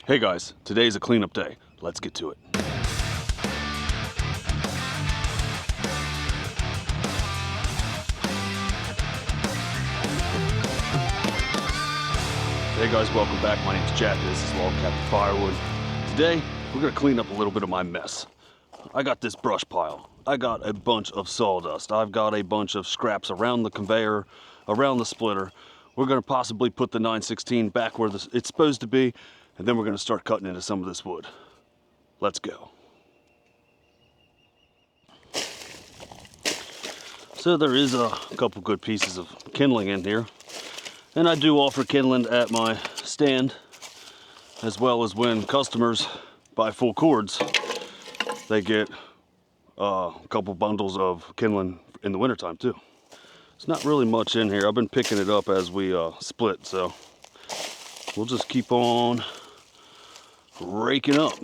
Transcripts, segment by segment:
Hey guys, today's a cleanup day. Let's get to it. Hey guys, welcome back. My name's Jack. This is Log Captain Firewood. Today, we're gonna clean up a little bit of my mess. I got this brush pile. I got a bunch of sawdust. I've got a bunch of scraps around the conveyor, around the splitter. We're gonna possibly put the 916 back where it's supposed to be, and then we're gonna start cutting into some of this wood. Let's go. So there is a couple good pieces of kindling in here. And I do offer kindling at my stand, as well as when customers buy full cords, they get a couple bundles of kindling in the wintertime too. It's not really much in here. I've been picking it up as we split, so we'll just keep on raking up.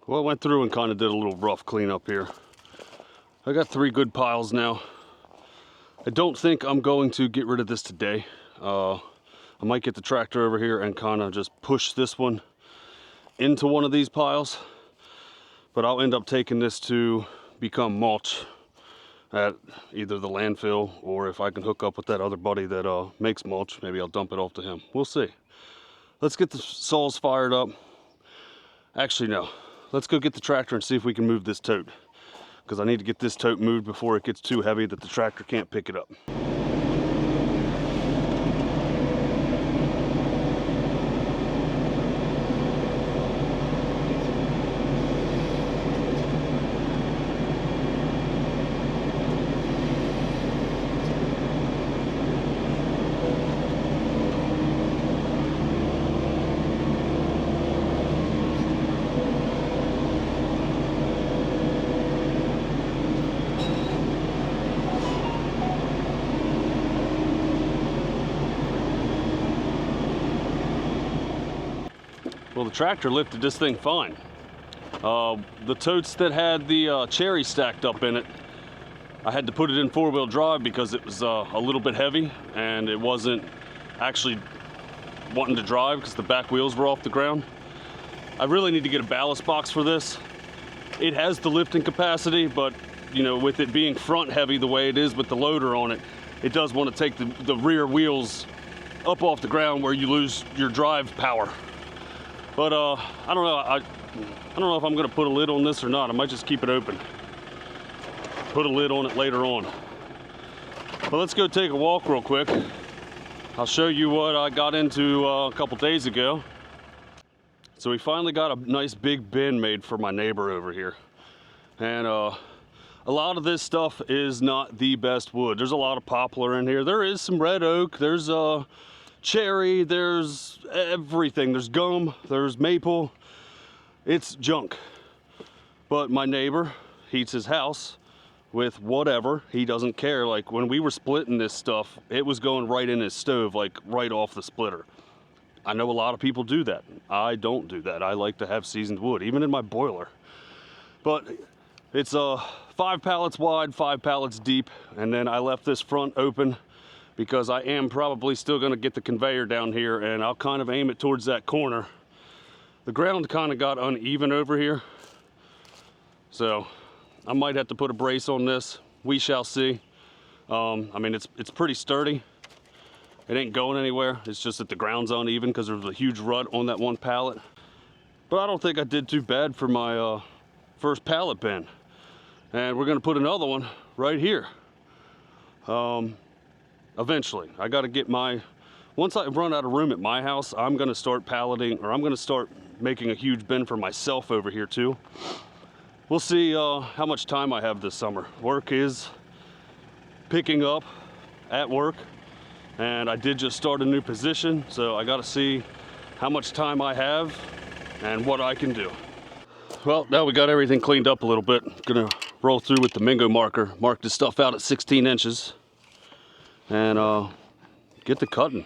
Well, I went through and kind of did a little rough cleanup here. I got 3 good piles now. I don't think I'm going to get rid of this today. I might get the tractor over here and kind of just push this one into one of these piles. But I'll end up taking this to become mulch at either the landfill, or if I can hook up with that other buddy that makes mulch, maybe I'll dump it off to him. We'll see. Let's get the saws fired up. Actually, no. Let's go get the tractor and see if we can move this tote, because I need to get this tote moved before it gets too heavy that the tractor can't pick it up. Well, the tractor lifted this thing fine. The totes that had the cherry stacked up in it, I had to put it in 4-wheel drive because it was a little bit heavy and it wasn't actually wanting to drive because the back wheels were off the ground. I really need to get a ballast box for this. It has the lifting capacity, but you know, with it being front heavy the way it is with the loader on it, it does want to take the rear wheels up off the ground where you lose your drive power. But I don't know. I don't know if I'm gonna put a lid on this or not. I might just keep it open. Put a lid on it later on. But let's go take a walk real quick. I'll show you what I got into a couple days ago. So we finally got a nice big bin made for my neighbor over here. And a lot of this stuff is not the best wood. There's a lot of poplar in here. There is some red oak. There's cherry, there's everything. There's gum, there's maple. It's junk. But my neighbor heats his house with whatever. He doesn't care. Like when we were splitting this stuff, it was going right in his stove, like right off the splitter. I know a lot of people do that. I don't do that. I like to have seasoned wood, even in my boiler. But it's 5 pallets wide, 5 pallets deep, and then I left this front open because I am probably still gonna get the conveyor down here, and I'll kind of aim it towards that corner. The ground kind of got uneven over here, so I might have to put a brace on this. We shall see. I mean, it's pretty sturdy. It ain't going anywhere. It's just that the ground's uneven because there's a huge rut on that one pallet. But I don't think I did too bad for my first pallet bin. And we're gonna put another one right here. Eventually, I gotta get once I run out of room at my house, I'm gonna start palleting, or I'm gonna start making a huge bin for myself over here too. We'll see how much time I have this summer. Work is picking up. at work, and I did just start a new position, so I got to see how much time I have and what I can do. Well, now we got everything cleaned up a little bit. Gonna roll through with the Mingo marker, mark this stuff out at 16 inches, and get to cutting.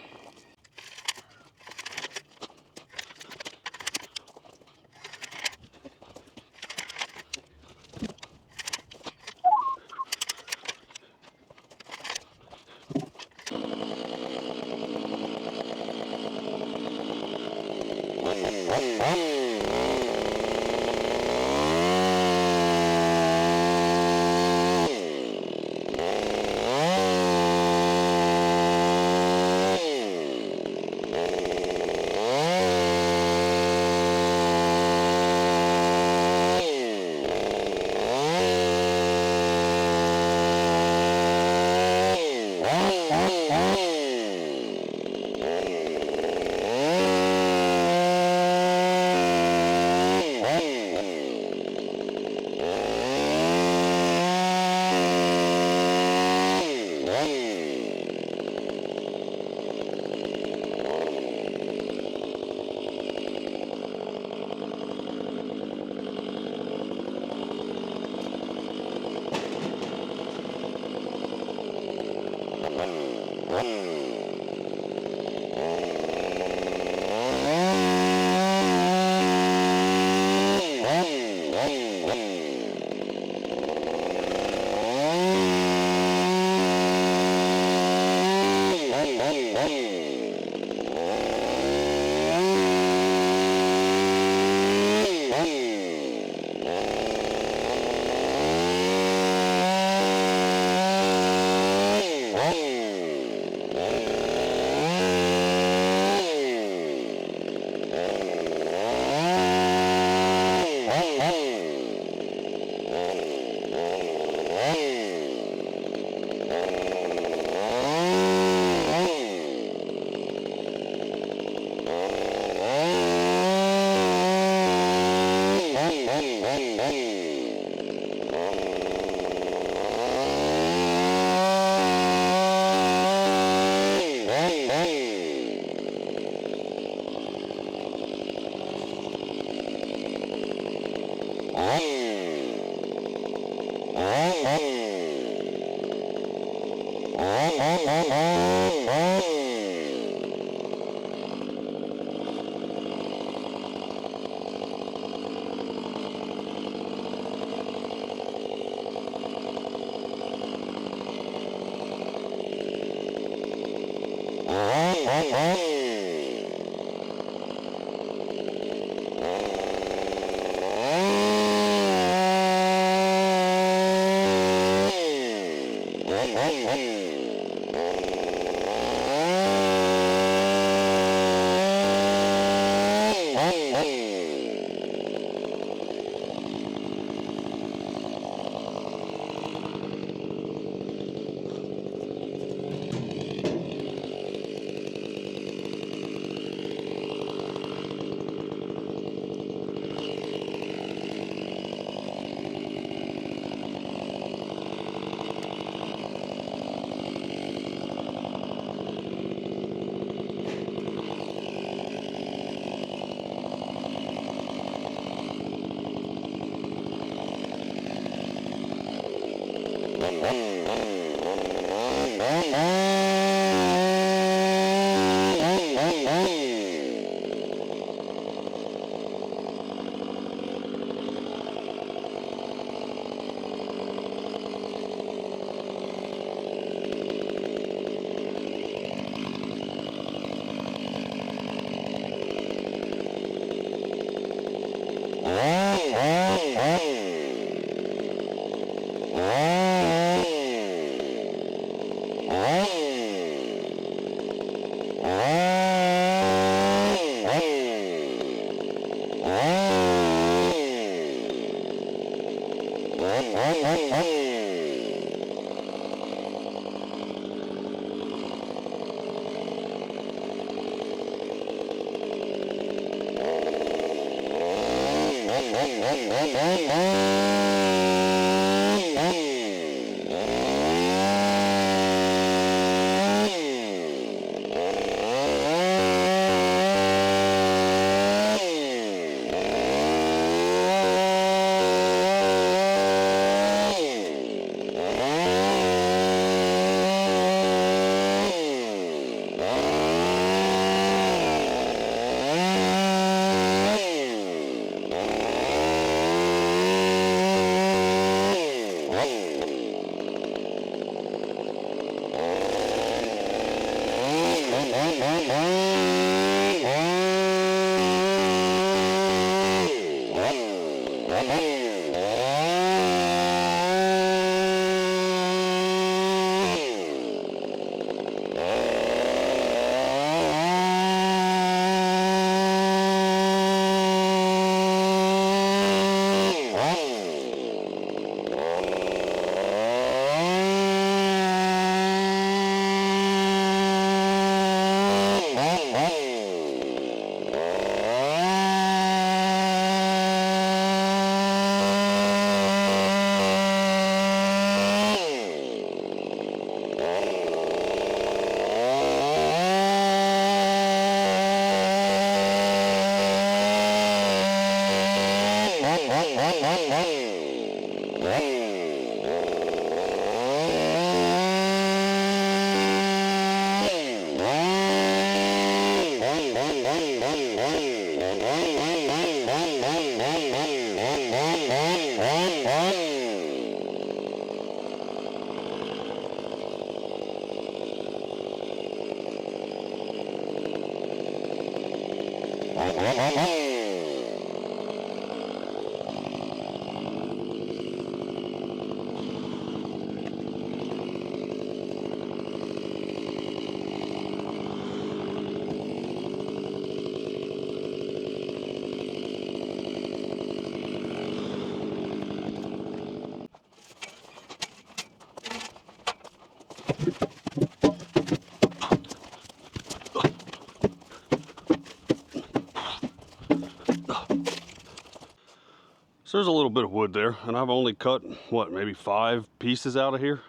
So there's a little bit of wood there, and I've only cut, what, maybe 5 pieces out of here.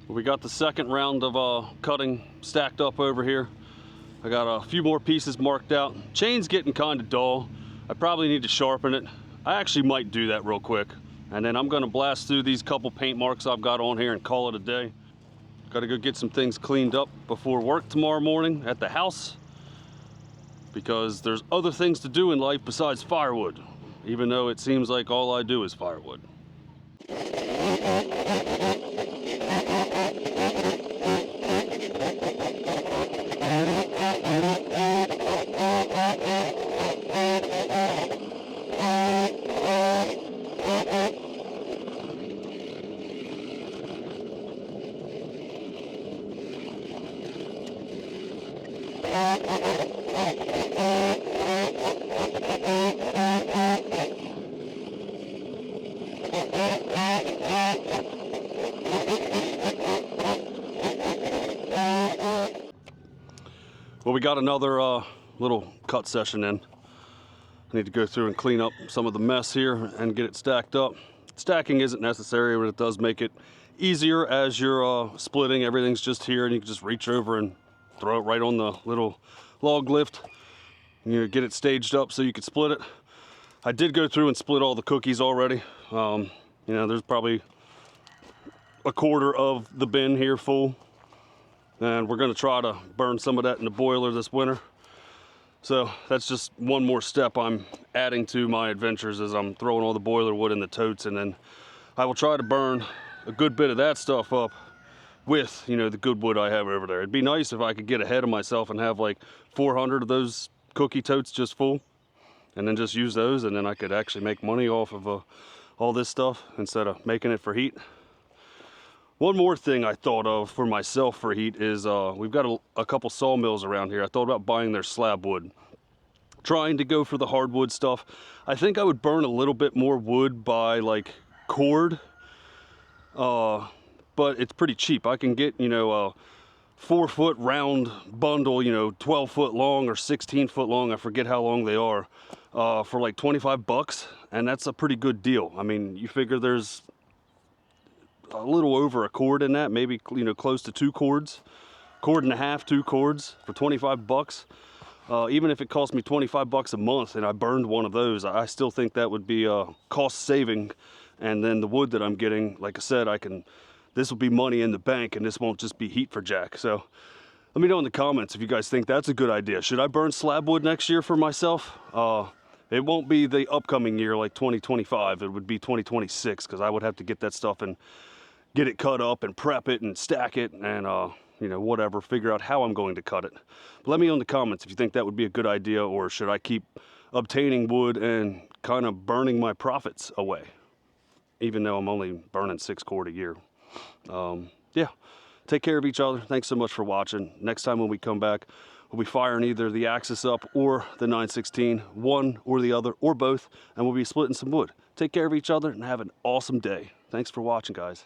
We got the second round of cutting stacked up over here. I got a few more pieces marked out. Chain's getting kind of dull. I probably need to sharpen it. I actually might do that real quick. And then I'm gonna blast through these couple paint marks I've got on here and call it a day. Gotta go get some things cleaned up before work tomorrow morning at the house, because there's other things to do in life besides firewood, even though it seems like all I do is firewood. Well, we got another little cut session in. I need to go through and clean up some of the mess here and get it stacked up. Stacking isn't necessary, but it does make it easier as you're splitting. Everything's just here and you can just reach over and throw it right on the little log lift. you know, get it staged up so you could split it. I did go through and split all the cookies already. You know, there's probably a quarter of the bin here full, and we're going to try to burn some of that in the boiler this winter. So that's just one more step I'm adding to my adventures, as I'm throwing all the boiler wood in the totes, and then I will try to burn a good bit of that stuff up with, you know, the good wood I have over there. It'd be nice if I could get ahead of myself and have like 400 of those cookie totes just full, and then just use those, and then I could actually make money off of all this stuff instead of making it for heat. One more thing I thought of for myself for heat is we've got a couple sawmills around here. I thought about buying their slab wood, trying to go for the hardwood stuff. I think I would burn a little bit more wood by like cord, but it's pretty cheap. I can get, you know, a 4-foot round bundle, you know, 12 foot long or 16 foot long, I forget how long they are, for like 25 bucks, and that's a pretty good deal. I mean, you figure there's a little over a cord in that, maybe, you know, close to 2 cords, cord and a half, 2 cords for 25 bucks. Even if it cost me 25 bucks a month and I burned one of those, I still think that would be cost saving. And then the wood that I'm getting, like I said, this will be money in the bank, and this won't just be heat for Jack. So let me know in the comments if you guys think that's a good idea. Should I burn slab wood next year for myself? It won't be the upcoming year like 2025, it would be 2026, because I would have to get that stuff and get it cut up and prep it and stack it and you know, whatever, figure out how I'm going to cut it. But let me know in the comments if you think that would be a good idea, or should I keep obtaining wood and kind of burning my profits away, even though I'm only burning 6 cord a year. Yeah, take care of each other. Thanks so much for watching. Next time when we come back, we'll be firing either the Axis up or the 916, one or the other, or both, and we'll be splitting some wood. Take care of each other and have an awesome day. Thanks for watching, guys.